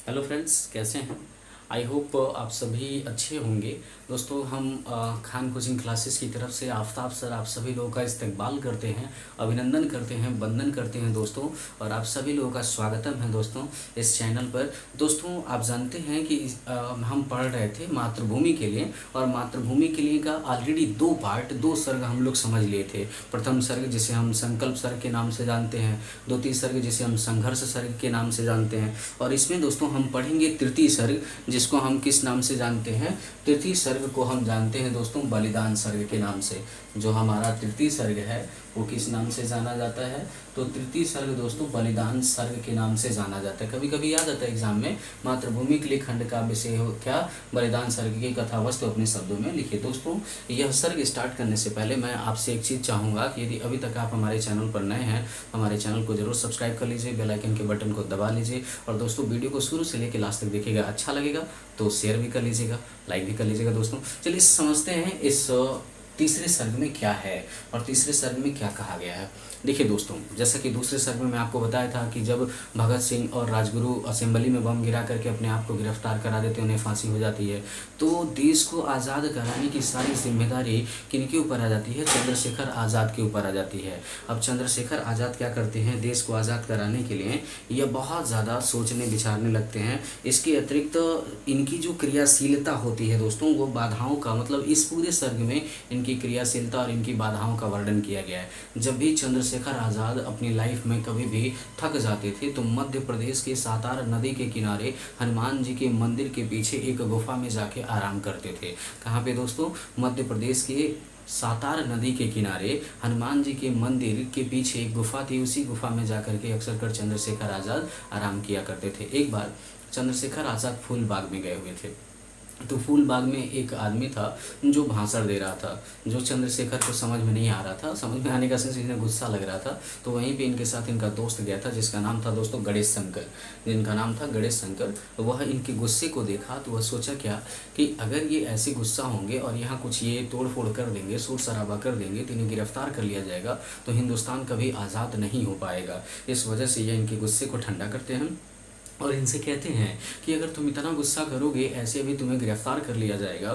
Hello friends, कैसे हैं? I hope आप सभी अच्छे होंगे। दोस्तों, हम खान कोचिंग क्लासेस की तरफ से आफताब सर आप सभी लोगों का इस्तकबाल करते हैं, अभिनंदन करते हैं, वंदन करते हैं दोस्तों। और आप सभी लोगों का स्वागतम है दोस्तों इस चैनल पर। दोस्तों, आप जानते हैं कि हम पढ़ रहे थे मातृभूमि के लिए, और मातृभूमि के लिए का ऑलरेडी दो पार्ट, दो सर्ग हम लोग समझ लिए थे। प्रथम सर्ग जिसे हम संकल्प सर्ग के नाम से जानते हैं, द्वितीय सर्ग जिसे हम संघर्ष सर्ग के नाम से जानते हैं, और इसमें दोस्तों हम पढ़ेंगे तृतीय सर्ग, जिसको हम किस नाम से जानते हैं? तृतीय सर्ग को हम जानते हैं दोस्तों बलिदान सर्ग के नाम से। जो हमारा तृतीय सर्ग है वो किस नाम से जाना जाता है? तो तृतीय सर्ग दोस्तों बलिदान सर्ग के नाम से जाना जाता है। कभी कभी याद आता है एग्जाम में, मातृभूमि के लिए खंड का विषय हो क्या? बलिदान सर्ग की कथा वस्तु अपने शब्दों में लिखिए। दोस्तों, यह सर्ग स्टार्ट करने से पहले मैं आपसे एक चीज़ चाहूँगा कि यदि अभी तक आप हमारे चैनल पर नए हैं, हमारे चैनल को जरूर सब्सक्राइब कर लीजिए, बेल आइकन के बटन को दबा लीजिए, और दोस्तों वीडियो को शुरू से लेकर लास्ट तक देखिएगा। अच्छा लगेगा तो शेयर भी कर लीजिएगा, लाइक भी कर लीजिएगा। दोस्तों, चलिए समझते हैं इस तीसरे सर्ग में क्या है और तीसरे सर्ग में क्या कहा गया है। देखिए दोस्तों, जैसा कि दूसरे सर्ग में मैं आपको बताया था कि जब भगत सिंह और राजगुरु असेंबली में बम गिरा करके अपने आप को गिरफ्तार करा देते, उन्हें फांसी हो जाती है, तो देश को आज़ाद कराने की सारी जिम्मेदारी किनके ऊपर आ जाती है? चंद्रशेखर आज़ाद के ऊपर आ जाती है। अब चंद्रशेखर आज़ाद क्या करते हैं? देश को आज़ाद कराने के लिए यह बहुत ज़्यादा सोचने विचारने लगते हैं। इसके अतिरिक्त इनकी जो क्रियाशीलता होती है दोस्तों, वो बाधाओं का, मतलब इस पूरे सर्ग में इनकी क्रियाशीलता और इनकी बाधाओं का वर्णन किया गया है। जब भी चंद्रशेखर आज़ाद अपनी लाइफ में कभी भी थक जाते थे तो मध्य प्रदेश के सातार नदी के किनारे हनुमान जी के मंदिर के पीछे एक गुफा में जाके आराम करते थे। कहाँ पे दोस्तों? मध्य प्रदेश के सातार नदी के किनारे हनुमान जी के मंदिर के पीछे एक गुफा थी, उसी गुफा में जाकर के अक्सर कर चंद्रशेखर आज़ाद आराम किया करते थे। एक बार चंद्रशेखर आज़ाद फूल बाग में गए हुए थे, तो फूल बाग में एक आदमी था जो भाषण दे रहा था, जो चंद्रशेखर को समझ में नहीं आ रहा था। समझ में आने का सेंस, इन्हें गुस्सा लग रहा था। तो वहीं पे इनके साथ इनका दोस्त गया था, जिसका नाम था दोस्तों गणेश शंकर, जिनका नाम था गणेश शंकर। वह इनके गुस्से को देखा तो वह सोचा क्या कि अगर ये ऐसे गुस्सा होंगे और यहाँ कुछ ये तोड़ फोड़ कर देंगे, शोर शराबा कर देंगे, तो इन्हें गिरफ्तार कर लिया जाएगा, तो हिंदुस्तान कभी आज़ाद नहीं हो पाएगा। इस वजह से यह इनके गुस्से को ठंडा करते हैं और इनसे कहते हैं कि अगर तुम इतना गुस्सा करोगे, ऐसे भी तुम्हें गिरफ्तार कर लिया जाएगा,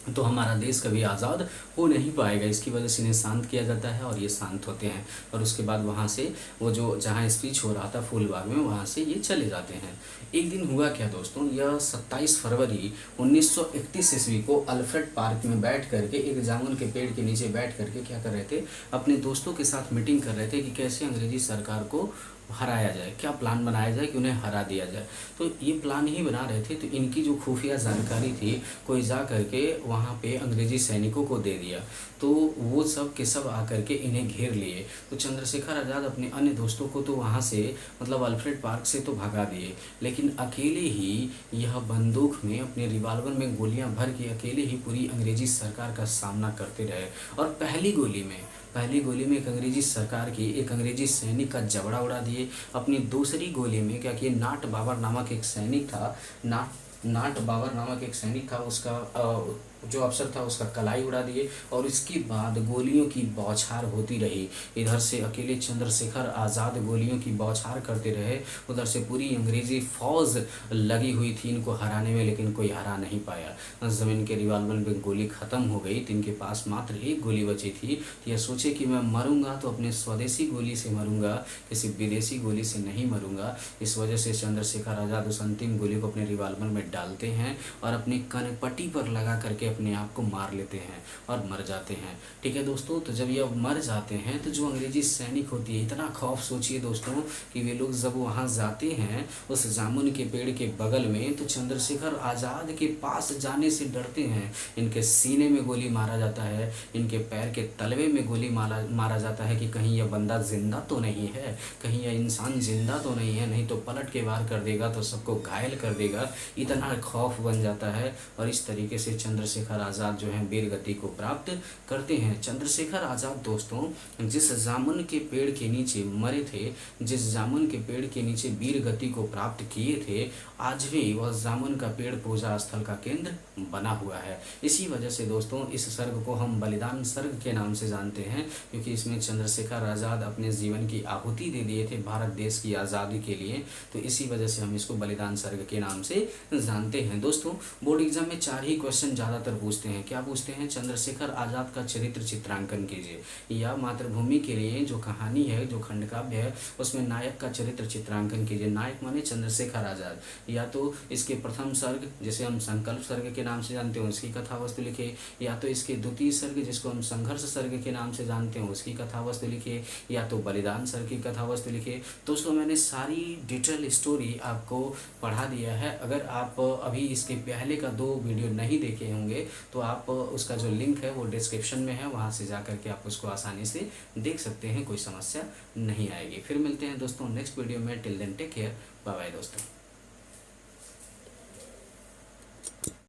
तो हमारा देश कभी आज़ाद हो नहीं पाएगा। इसकी वजह से इन्हें शांत किया जाता है और ये शांत होते हैं। और उसके बाद वहाँ से वो जो जहाँ स्पीच हो रहा था फूलबाग में, वहाँ से ये चले जाते हैं। एक दिन हुआ क्या दोस्तों, यह 27 फरवरी 1931 ईस्वी को अल्फ्रेड पार्क में बैठ करके, एक जामुन के पेड़ के नीचे बैठ करके क्या कर रहे थे? अपने दोस्तों के साथ मीटिंग कर रहे थे कि कैसे अंग्रेजी सरकार को हराया जाए, क्या प्लान बनाया जाए कि उन्हें हरा दिया जाए। तो ये प्लान ही बना रहे थे, तो इनकी जो खुफिया जानकारी थी कोई जा करके वहाँ पे अंग्रेजी सैनिकों को दे दिया, तो वो सब के सब आकर के इन्हें घेर लिए। तो चंद्रशेखर आज़ाद अपने अन्य दोस्तों को तो वहाँ से, मतलब अल्फ्रेड पार्क से तो भगा दिए, लेकिन अकेले ही यह बंदूक में, अपने रिवाल्वर में गोलियां भर के अकेले ही पूरी अंग्रेजी सरकार का सामना करते रहे। और पहली गोली में एक अंग्रेजी सरकार की, एक अंग्रेजी सैनिक का जबड़ा उड़ा दिए। अपनी दूसरी गोली में क्या किए? नाट बाबर नामक एक सैनिक था, नाट बाबर नामक एक सैनिक था, उसका जो अफसर था उसका कलाई उड़ा दिए। और इसके बाद गोलियों की बौछार होती रही। इधर से अकेले चंद्रशेखर आज़ाद गोलियों की बौछार करते रहे, उधर से पूरी अंग्रेजी फौज लगी हुई थी इनको हराने में, लेकिन कोई हरा नहीं पाया। ज़मीन के रिवाल्वर में गोली ख़त्म हो गई, तो इनके पास मात्र एक गोली बची थी। यह सोचे कि मैं मरूंगा तो अपने स्वदेशी गोली से मरूंगा, किसी विदेशी गोली से नहीं मरूंगा। इस वजह से चंद्रशेखर आज़ाद उस अंतिम गोली को अपने रिवाल्वर में डालते हैं और अपनी कनपट्टी पर लगा करके अपने आप को मार लेते हैं और मर जाते हैं। ठीक है दोस्तों, तो जब ये मर जाते हैं तो जो अंग्रेजी सैनिक होती है, इतना खौफ सोचिए दोस्तों कि वे लोग जब वहाँ जाते हैं उस जामुन के पेड़ के बगल में, तो चंद्रशेखर आज़ाद के पास जाने से डरते हैं। इनके सीने में गोली मारा जाता है, इनके पैर के तलवे में गोली मारा जाता है कि कहीं यह बंदा जिंदा तो नहीं है, कहीं यह इंसान जिंदा तो नहीं है, नहीं तो पलट के वार कर देगा, तो सबको घायल कर देगा। इतना खौफ बन जाता है और इस तरीके से चंद्रशेखर चंद्रशेखर आज़ाद जो है वीर गति को प्राप्त करते हैं। चंद्रशेखर आज़ाद दोस्तों जिस जामुन के पेड़ के नीचे मरे थे, जिस जामुन के पेड़ के नीचे वीर गति को प्राप्त किए थे, आज भी वह जामुन का पेड़ पूजा स्थल का केंद्र बना हुआ है। इसी वजह से दोस्तों इस सर्ग को हम बलिदान सर्ग के नाम से जानते हैं, क्योंकि इसमें चंद्रशेखर आज़ाद अपने जीवन की आहुति दे दिए थे भारत देश की आज़ादी के लिए, तो इसी वजह से हम इसको बलिदान सर्ग के नाम से जानते हैं। दोस्तों बोर्ड एग्जाम में 4 ही क्वेश्चन ज़्यादातर पूछते हैं। क्या पूछते हैं? चंद्रशेखर आज़ाद का चरित्र चित्रांकन कीजिए, या मातृभूमि के लिए जो कहानी है, जो खंडकाव्य है, उसमें नायक का चरित्र चित्रांकन कीजिए। नायक माने चंद्रशेखर आज़ाद। या तो इसके प्रथम सर्ग जिसे हम संकल्प सर्ग के नाम से जानते हैं उसकी कथा वस्तु लिखिए, या तो इसके द्वितीय सर्ग जिसको हम संघर्ष सर्ग के नाम से जानते हैं उसकी कथा वस्तु लिखिए, या तो बलिदान सर्ग की कथा वस्तु लिखिए। दोस्तों मैंने सारी डिटेल स्टोरी आपको पढ़ा दिया है। अगर आप अभी इसके पहले का 2 वीडियो नहीं देखे होंगे तो आप उसका जो लिंक है वो डिस्क्रिप्शन में है, वहाँ से जा करके आप उसको आसानी से देख सकते हैं, कोई समस्या नहीं आएगी। फिर मिलते हैं दोस्तों नेक्स्ट वीडियो में। Till then take care, bye bye दोस्तों।